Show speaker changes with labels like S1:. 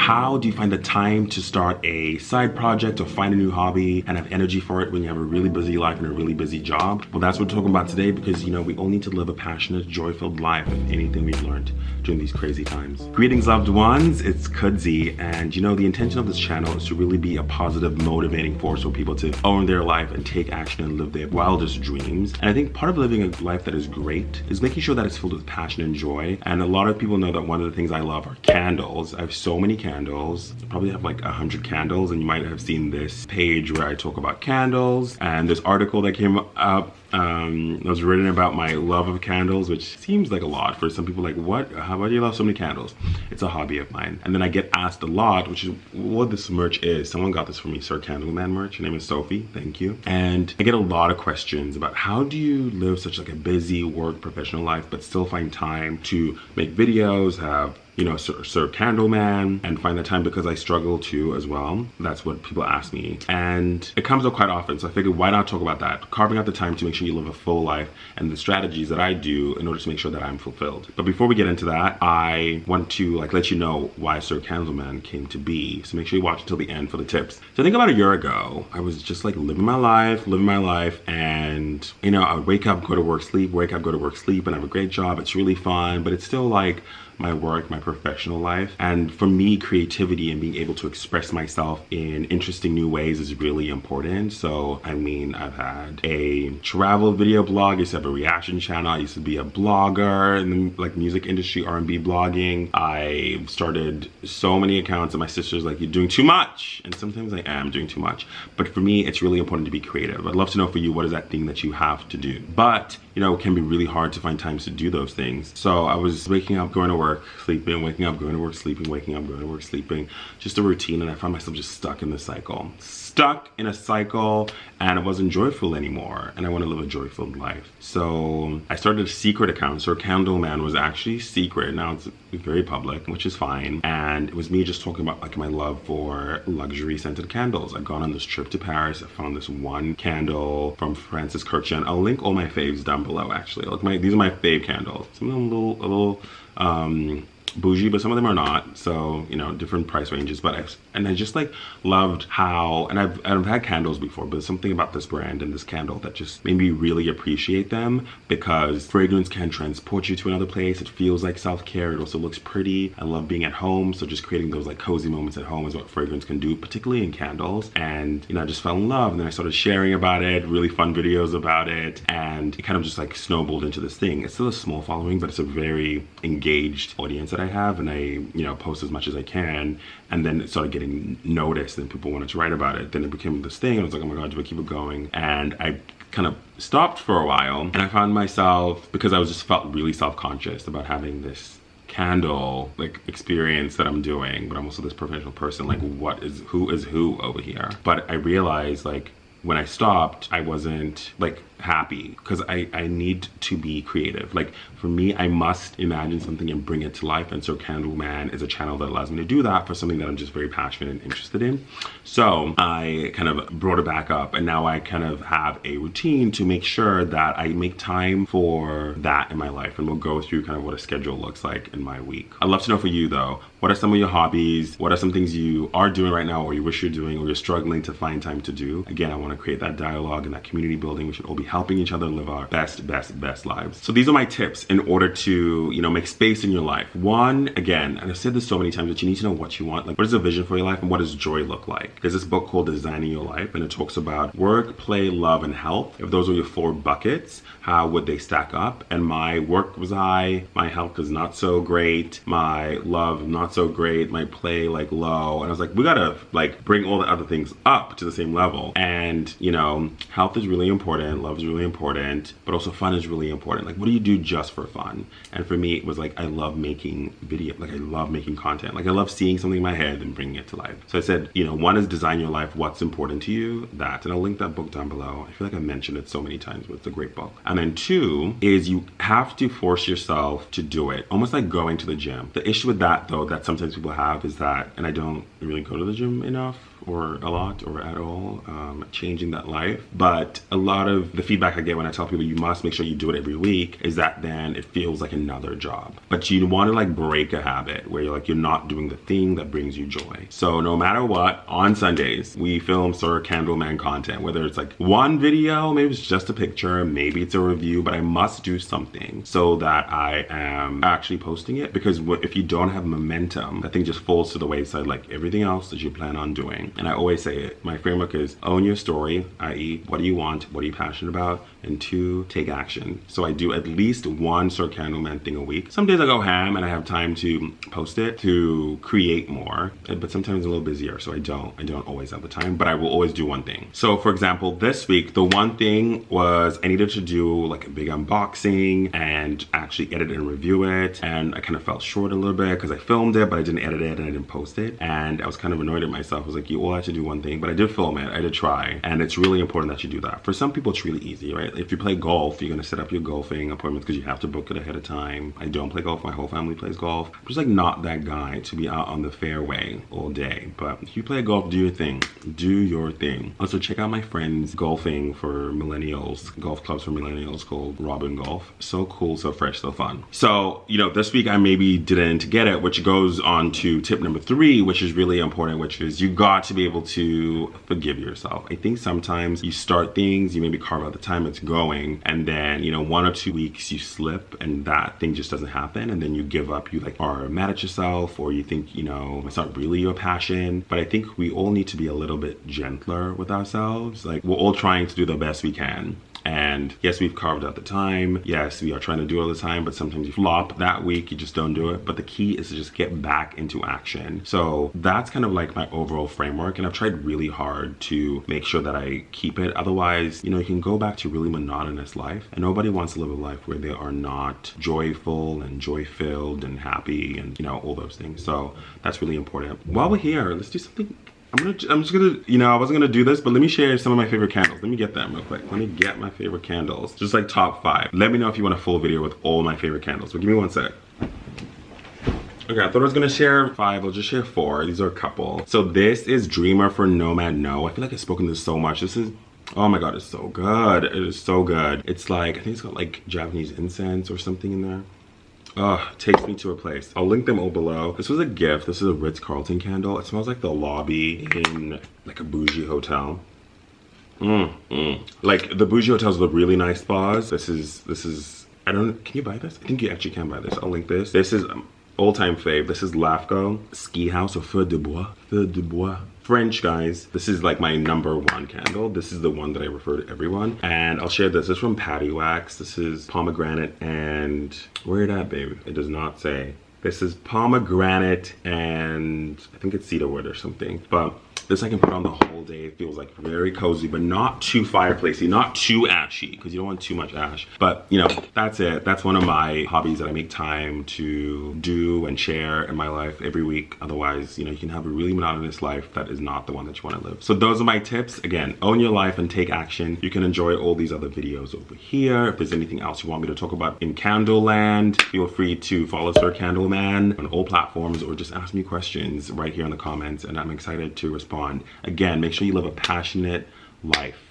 S1: How do you find the time to start a side project or find a new hobby and have energy for it when you have a really busy life and a really busy job? Well, that's what we're talking about today, because we all need to live a passionate, joy-filled life, if anything we've learned during these crazy times. Greetings, loved ones, it's Kudzi, and the intention of this channel is to really be a positive, motivating force for people to own their life and take action and live their wildest dreams. And I think part of living a life that is great is making sure that it's filled with passion and joy. And a lot of people know that one of the things I love are candles. I have so many candles. I probably have like 100 candles, and you might have seen this page where I talk about candles, and this article that came up was written about my love of candles, which seems like a lot for some people. Like, what? How do you love so many candles? It's a hobby of mine. And then I get asked a lot, which is what this merch is. Someone got this for me, Sir Candleman merch. Her name is Sophie. Thank you. And I get a lot of questions about how do you live such like a busy work professional life but still find time to make videos, have Sir Candleman, and find the time, because I struggle too as well. That's what people ask me, and it comes up quite often. So I figured, why not talk about that? Carving out the time to make sure you live a full life, and the strategies that I do in order to make sure that I'm fulfilled. But before we get into that, I want to let you know why Sir Candleman came to be. So make sure you watch until the end for the tips. So I think about a year ago, I was just like living my life, and I would wake up, go to work, sleep, wake up, go to work, sleep, and I have a great job. It's really fun, but it's still like my work, my professional life. And for me, creativity and being able to express myself in interesting new ways is really important. So I've had a travel video blog, I used to have a reaction channel, I used to be a blogger in the music industry, R&B blogging. I started so many accounts, and my sister's like, you're doing too much. And sometimes I am doing too much, but for me it's really important to be creative. I'd love to know for you, what is that thing that you have to do? But it can be really hard to find times to do those things. So I was waking up, going to work, sleeping, waking up, going to work, sleeping, waking up, going to work, sleeping, just a routine. And I found myself just stuck in a cycle, and it wasn't joyful anymore. And I want to live a joyful life. So I started a secret account. So Candleman was actually secret. Now it's very public, which is fine. And it was me just talking about like my love for luxury scented candles. I've gone on this trip to Paris. I found this one candle from Francis Kurkdjian. I'll link all my faves down below, actually. These are my fave candles. Some of them a little bougie, but some of them are not. So different price ranges. But I just loved how, and I've had candles before, but there's something about this brand and this candle that just made me really appreciate them, because fragrance can transport you to another place. It feels like self-care. It also looks pretty. I love being at home, so just creating those cozy moments at home is what fragrance can do, particularly in candles. And I just fell in love, and then I started sharing about it, really fun videos about it, and it kind of just snowballed into this thing. It's still a small following, but it's a very engaged audience that I have, and I post as much as I can, and then it started getting noticed and people wanted to write about it. Then it became this thing, and I was like, oh my god, do I keep it going? And I kind of stopped for a while, and I found myself, because I was just felt really self-conscious about having this candle experience that I'm doing, but I'm also this professional person, who is who over here. But I realized when I stopped, I wasn't happy, because I need to be creative. For me, I must imagine something and bring it to life, and so Candleman is a channel that allows me to do that for something that I'm just very passionate and interested in. So I kind of brought it back up, and now I kind of have a routine to make sure that I make time for that in my life, and we'll go through kind of what a schedule looks like in my week. I'd love to know for you though, what are some of your hobbies? What are some things you are doing right now, or you wish you're doing, or you're struggling to find time to do? Again, I want to create that dialogue and that community building. We should all be helping each other live our best lives. So these are my tips in order to, make space in your life. One, again, and I've said this so many times, that you need to know what you want. What is the vision for your life, and what does joy look like? There's this book called Designing Your Life, and it talks about work, play, love, and health. If those are your 4 buckets, how would they stack up? And my work was high, my health is not so great, my love not so great, my play low. And I was like, we gotta bring all the other things up to the same level. And health is really important, love is really important, but also fun is really important. What do you do just for fun? And for me, it was I love making video, I love making content. I love seeing something in my head and bringing it to life. So I said, one is design your life, what's important to you, that. And I'll link that book down below. I feel like I mentioned it so many times, but it's a great book. And then 2 is you have to force yourself to do it, almost like going to the gym. The issue with that though, that sometimes people have is that, and I don't really go to the gym enough, or a lot or at all, changing that life. But a lot of the feedback I get when I tell people you must make sure you do it every week is that then it feels like another job. But you want to like break a habit where you're not doing the thing that brings you joy. So no matter what, on Sundays, we film Sir Candleman content, whether it's like one video, maybe it's just a picture, maybe it's a review, but I must do something so that I am actually posting it, because if you don't have momentum, that thing just falls to the wayside like everything else that you plan on doing. And I always say it, my framework is own your story, i.e. what do you want, what are you passionate about, and 2, take action. So I do at least one Sir Candleman thing a week. Some days I go ham and I have time to post it, to create more, but sometimes I'm a little busier, so I don't always have the time, but I will always do one thing. So for example, this week, the one thing was I needed to do like a big unboxing and actually edit and review it, and I kind of fell short a little bit because I filmed it, but I didn't edit it and I didn't post it, and I was kind of annoyed at myself. I was like, you all had to do one thing, but I did film it, I did try, and it's really important that you do that. For some people, it's really easy, right? If you play golf, you're gonna set up your golfing appointments because you have to book it ahead of time. I don't play golf, my whole family plays golf. I'm just like not that guy to be out on the fairway all day, but if you play golf, do your thing. Do your thing. Also, check out my friend's golfing for millennials, golf clubs for millennials called Robin Golf. So cool, so fresh, so fun. So, this week I maybe didn't get it, which goes on to tip number 3, which is really important, which is you got to be able to forgive yourself. I think sometimes you start things, you maybe carve out the time it's going, and then, 1 or 2 weeks you slip and that thing just doesn't happen, and then you give up, you like are mad at yourself, or you think, it's not really your passion. But I think we all need to be a little bit gentler with ourselves. Like, we're all trying to do the best we can. And yes, we've carved out the time. Yes, we are trying to do it all the time, but sometimes you flop that week, you just don't do it. But the key is to just get back into action. So that's kind of like my overall framework. And I've tried really hard to make sure that I keep it. Otherwise, you can go back to really monotonous life. And nobody wants to live a life where they are not joyful and joy-filled and happy and, all those things. So that's really important. While we're here, let's do something. I'm just gonna, I wasn't gonna do this, but let me share some of my favorite candles. Let me get them real quick. Let me get my favorite candles. Just like top 5. Let me know if you want a full video with all my favorite candles. But give me one sec. Okay, I thought I was gonna share 5, I'll just share 4. These are a couple. So this is Dreamer for Nomad No. I feel like I've spoken this so much. This is, oh my God, it's so good. It is so good. It's like, I think it's got like Japanese incense or something in there. Takes me to a place. I'll link them all below. This was a gift. This is a Ritz-Carlton candle. It smells like the lobby in like a bougie hotel. Like the bougie hotels with really nice spas. This is, can you buy this? I think you actually can buy this. I'll link this. This is all-time fave. This is Lafco Ski House or Feu de Bois. Feu de Bois. French, guys. This is like my #1 candle. This is the one that I refer to everyone. And I'll share this. This is from Patty Wax. This is pomegranate and, where that, babe? It does not say. This is pomegranate and I think it's cedarwood or something. But this I can put on the whole day. It feels like very cozy, but not too fireplacey, not too ashy, because you don't want too much ash. But that's it. That's one of my hobbies that I make time to do and share in my life every week. Otherwise, you can have a really monotonous life that is not the one that you want to live. So those are my tips. Again, own your life and take action. You can enjoy all these other videos over here. If there's anything else you want me to talk about in Candleland, feel free to follow Sir Candleman on all platforms, or just ask me questions right here in the comments, and I'm excited to respond. Again, make sure you live a passionate life.